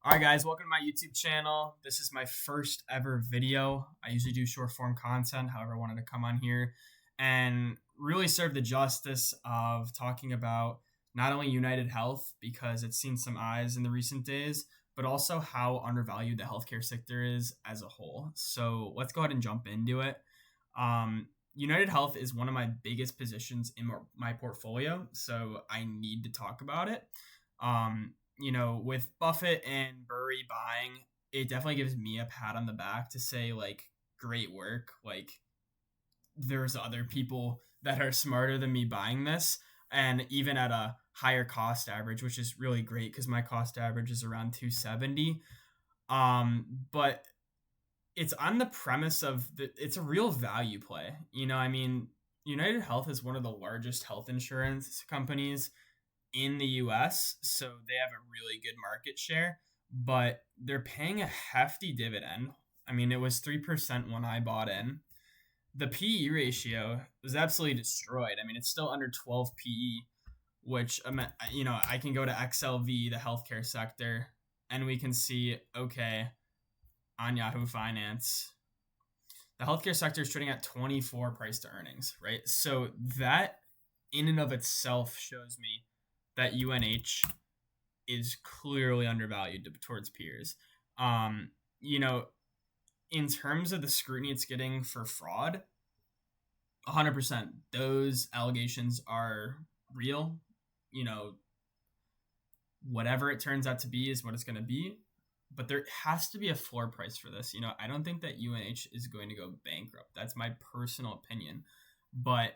All right, guys, welcome to my YouTube channel. This is my first ever video. I usually do short form content. However, I wanted to come on here and really serve the justice of talking about not only UnitedHealth, because it's seen some eyes in the recent days, but also how undervalued the healthcare sector is as a whole. So let's go ahead and jump into it. UnitedHealth is one of my biggest positions in my portfolio, so I need to talk about it. With Buffett and Burry buying, it definitely gives me a pat on the back to say, like, great work. Like, there's other people that are smarter than me buying this, and even at a higher cost average, which is really great because my cost average is around 270. But it's on the premise of it's a real value play. United Health is one of the largest health insurance companies in the US, so they have a really good market share, but they're paying a hefty dividend. I mean, it was 3% when I bought in. The PE ratio was absolutely destroyed. I mean, it's still under 12 PE, which, I can go to XLV, the healthcare sector, and we can see, okay, on Yahoo Finance, the healthcare sector is trading at 24 price to earnings, right? So that in and of itself shows me that UNH is clearly undervalued towards peers. In terms of the scrutiny it's getting for fraud, 100%, those allegations are real. Whatever it turns out to be is what it's going to be. But there has to be a floor price for this. I don't think that UNH is going to go bankrupt. That's my personal opinion. But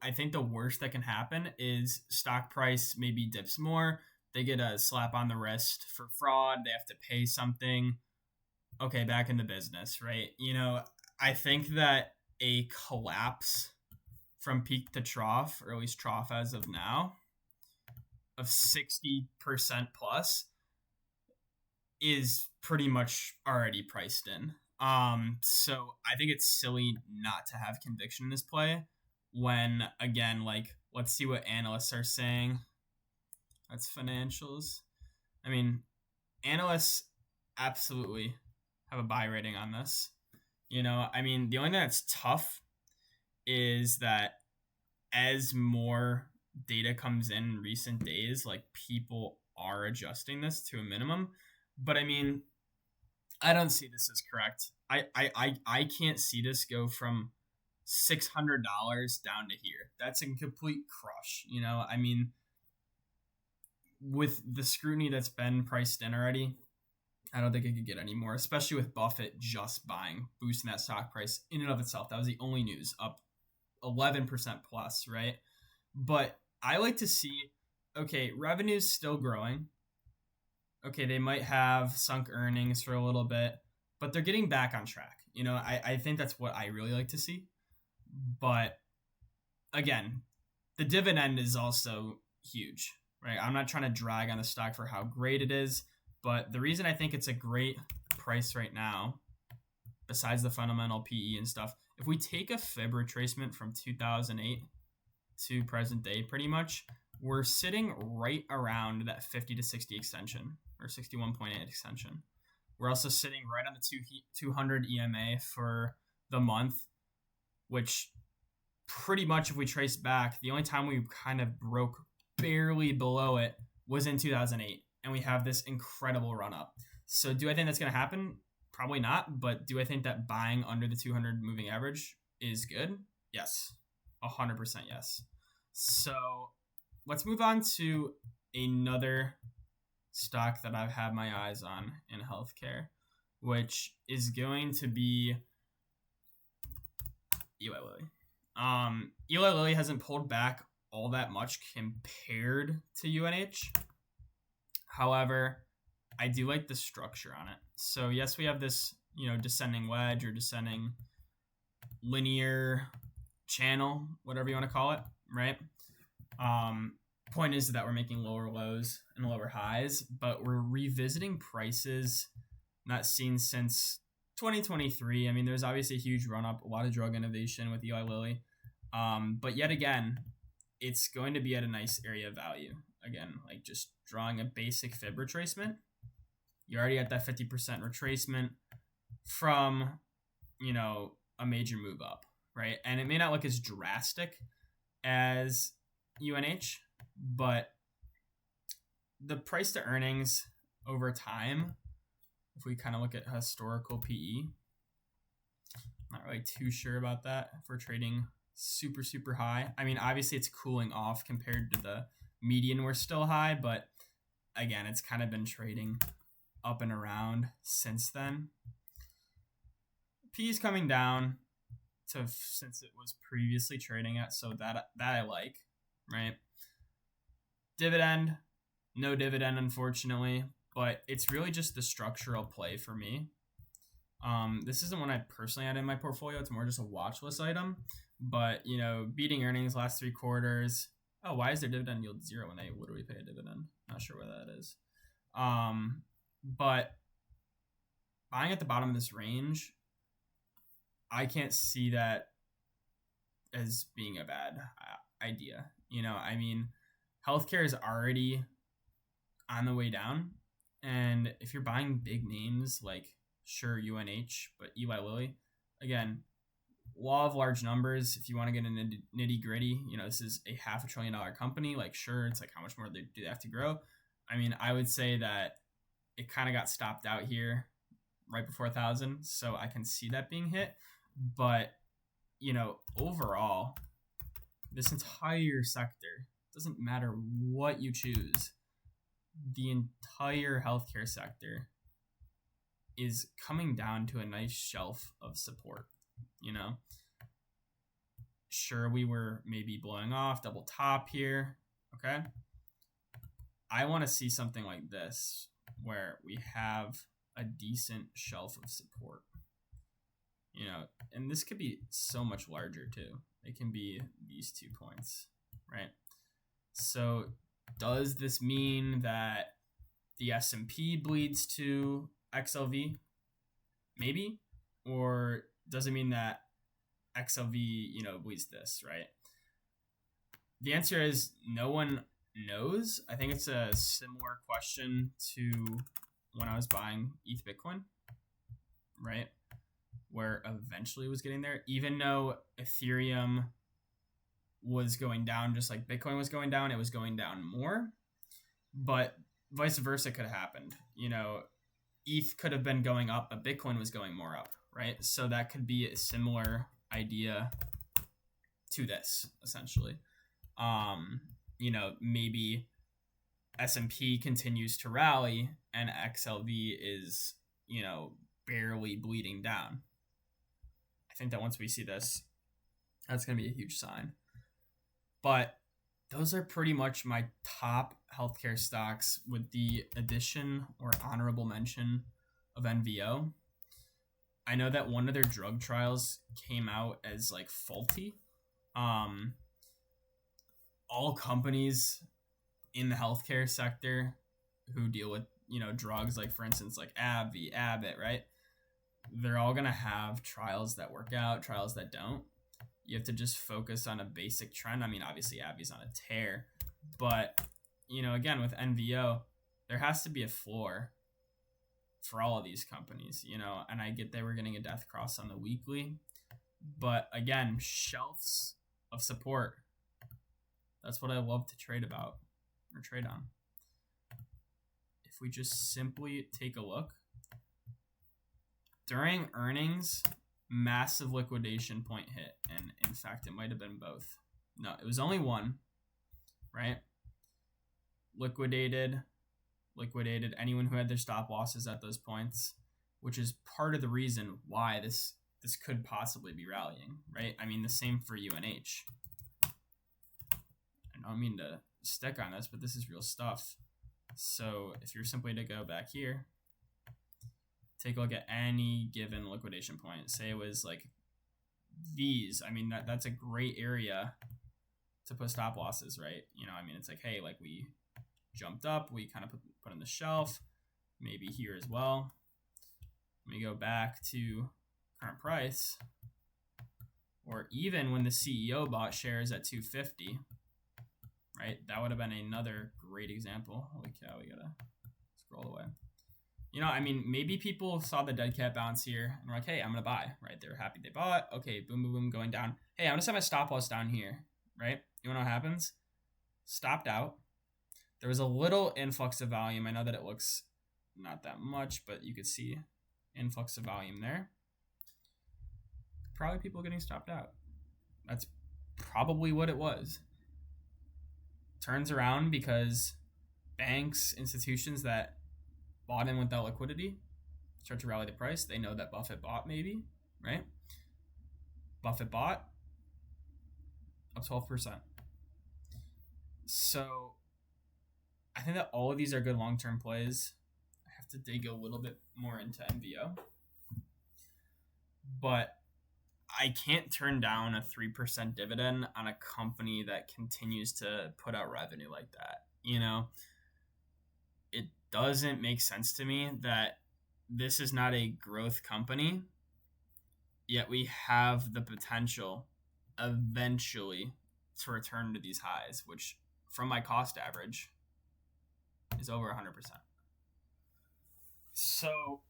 I think the worst that can happen is stock price maybe dips more. They get a slap on the wrist for fraud. They have to pay something. Okay, back in the business, right? I think that a collapse from peak to trough, or at least trough as of now, of 60% plus is pretty much already priced in. So I think it's silly not to have conviction in this play when, again, like, let's see what analysts are saying. That's financials. I mean, analysts absolutely have a buy rating on this. The only thing that's tough is that as more data comes in recent days, like, people are adjusting this to a minimum. But I mean, I don't see this as correct. I can't see this go from $600 down to here. That's a complete crush. With the scrutiny that's been priced in already, I don't think it could get any more, especially with Buffett just buying, boosting that stock price in and of itself. That was the only news, up 11% plus, right? But I like to see, okay, revenue's still growing. Okay, they might have sunk earnings for a little bit, but they're getting back on track. I think that's what I really like to see. But again, the dividend is also huge, right? I'm not trying to drag on the stock for how great it is, but the reason I think it's a great price right now, besides the fundamental PE and stuff, if we take a fib retracement from 2008 to present day, pretty much, we're sitting right around that 50 to 60 extension, or 61.8 extension. We're also sitting right on the 200 EMA for the month, which pretty much, if we trace back, the only time we kind of broke barely below it was in 2008, and we have this incredible run up. So do I think that's going to happen? Probably not, but do I think that buying under the 200 moving average is good? Yes, 100% yes. So let's move on to another stock that I've had my eyes on in healthcare, which is going to be Eli Lilly. Eli Lilly hasn't pulled back all that much compared to UNH. However, I do like the structure on it. So yes, we have this, descending wedge or descending linear channel, whatever you want to call it, right? Point is that we're making lower lows and lower highs, but we're revisiting prices not seen since 2023. I mean, there's obviously a huge run up, a lot of drug innovation with Eli Lilly. But yet again, it's going to be at a nice area of value. Again, like, just drawing a basic fib retracement. You're already at that 50% retracement from, a major move up, right? And it may not look as drastic as UNH, but the price to earnings over time, if we kind of look at historical PE, not really too sure about that. If we're trading super, super high, I mean, obviously it's cooling off compared to the median. We're still high, but again, it's kind of been trading up and around since then. P is coming down since it was previously trading at, so that I like, right? Dividend, no dividend, unfortunately, but it's really just the structural play for me. This isn't one I personally had in my portfolio. It's more just a watch list item, but beating earnings last 3 quarters. Oh, why is their dividend yield 0 when they literally pay a dividend? Not sure where that is. But buying at the bottom of this range, I can't see that as being a bad idea. I mean, healthcare is already on the way down. And if you're buying big names like, sure, UNH, but Eli Lilly, again, law of large numbers. If you want to get into nitty gritty, this is a $500 billion company. Like, sure, it's like how much more do they have to grow? I mean, I would say that it kind of got stopped out here right before 1,000. So I can see that being hit. But, overall, this entire sector, doesn't matter what you choose, the entire healthcare sector is coming down to a nice shelf of support. Sure, we were maybe blowing off double top here. Okay. I want to see something like this where we have a decent shelf of support. And this could be so much larger too. It can be these 2 points, right? So does this mean that the S&P bleeds to XLV? Maybe. Or does it mean that XLV, bleeds this, right? The answer is no one knows. I think it's a similar question to when I was buying ETH Bitcoin, right? Where eventually it was getting there, even though Ethereum was going down just like Bitcoin was going down, it was going down more, but vice versa could have happened. ETH could have been going up, but Bitcoin was going more up, right? So that could be a similar idea to this, essentially. Maybe S&P continues to rally and XLV is, barely bleeding down. I think that once we see this, that's going to be a huge sign. But those are pretty much my top healthcare stocks with the addition or honorable mention of NVO. I know that one of their drug trials came out as like faulty. All companies in the healthcare sector who deal with, drugs, like for instance, like AbbVie, Abbott, right? They're all going to have trials that work out, trials that don't. You have to just focus on a basic trend. I mean, obviously AbbVie's on a tear, but, again, with NVO, there has to be a floor for all of these companies, and I get that we're getting a death cross on the weekly, but again, shelves of support. That's what I love to trade on. If we just simply take a look, during earnings, massive liquidation point hit, and in fact, it might have been both. No, it was only one, right? Liquidated anyone who had their stop losses at those points, which is part of the reason why this could possibly be rallying, right? I mean, the same for UNH. I don't mean to stick on this, but this is real stuff. So if you're simply to go back here, take a look at any given liquidation point. Say it was like these. I mean, that's a great area to put stop losses, right? It's like, hey, like we jumped up, we kind of put on the shelf, maybe here as well. Let me go back to current price, or even when the CEO bought shares at 250, right? That would have been another great example. Holy cow, we gotta scroll away. I mean, maybe people saw the dead cat bounce here and were like, hey, I'm going to buy, right? They're happy they bought. Okay, boom, boom, boom, going down. Hey, I'm going to set my stop loss down here, right? You want to know what happens? Stopped out. There was a little influx of volume. I know that it looks not that much, but you could see influx of volume there. Probably people getting stopped out. That's probably what it was. Turns around because banks, institutions that bought in without liquidity start to rally the price. They know that Buffett bought, maybe, right? Buffett bought up 12%. So I think that all of these are good long-term plays. I have to dig a little bit more into MVO. But I can't turn down a 3% dividend on a company that continues to put out revenue like that. It doesn't make sense to me that this is not a growth company, yet we have the potential eventually to return to these highs, which from my cost average is over 100%. So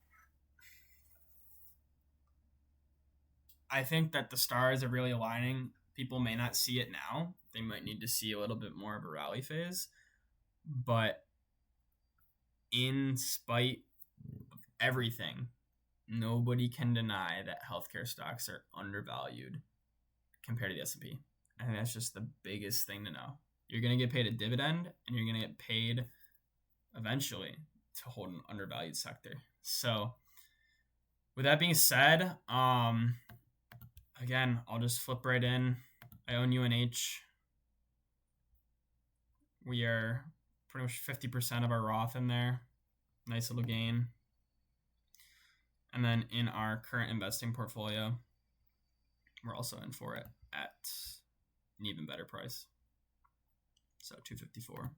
I think that the stars are really aligning. People may not see it now. They might need to see a little bit more of a rally phase. But in spite of everything, nobody can deny that healthcare stocks are undervalued compared to the S&P. I think that's just the biggest thing to know. You're going to get paid a dividend, and you're going to get paid eventually to hold an undervalued sector. So with that being said, again, I'll just flip right in. I own UNH. We are pretty much 50% of our Roth in there. Nice little gain. And then in our current investing portfolio, we're also in for it at an even better price. So $254.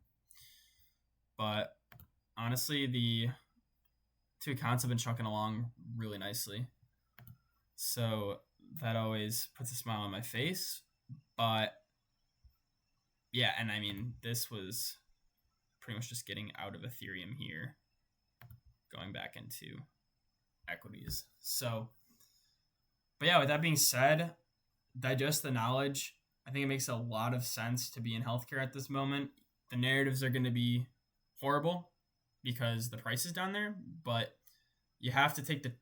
But honestly, the two accounts have been chucking along really nicely. So that always puts a smile on my face. But yeah, and I mean, this was pretty much just getting out of Ethereum here, going back into equities. So, but yeah, with that being said, digest the knowledge. I think it makes a lot of sense to be in healthcare at this moment. The narratives are going to be horrible because the price is down there, but you have to take the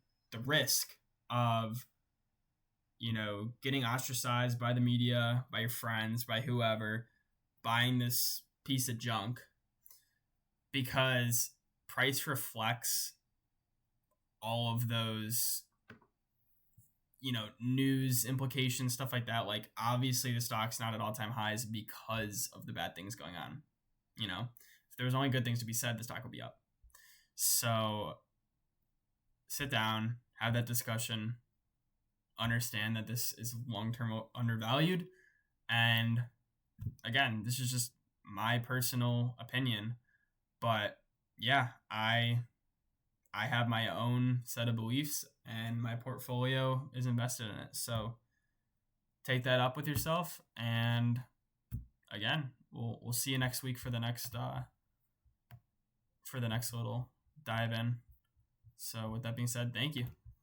risk of, getting ostracized by the media, by your friends, by whoever, buying this piece of junk, because price reflects all of those, news implications, stuff like that. Like, obviously the stock's not at all-time highs because of the bad things going on. If there was only good things to be said, the stock would be up. So sit down, have that discussion, understand that this is long-term undervalued. And again, this is just my personal opinion, but yeah, I have my own set of beliefs and my portfolio is invested in it. So take that up with yourself. And again, we'll see you next week for the next little dive in. So with that being said, thank you.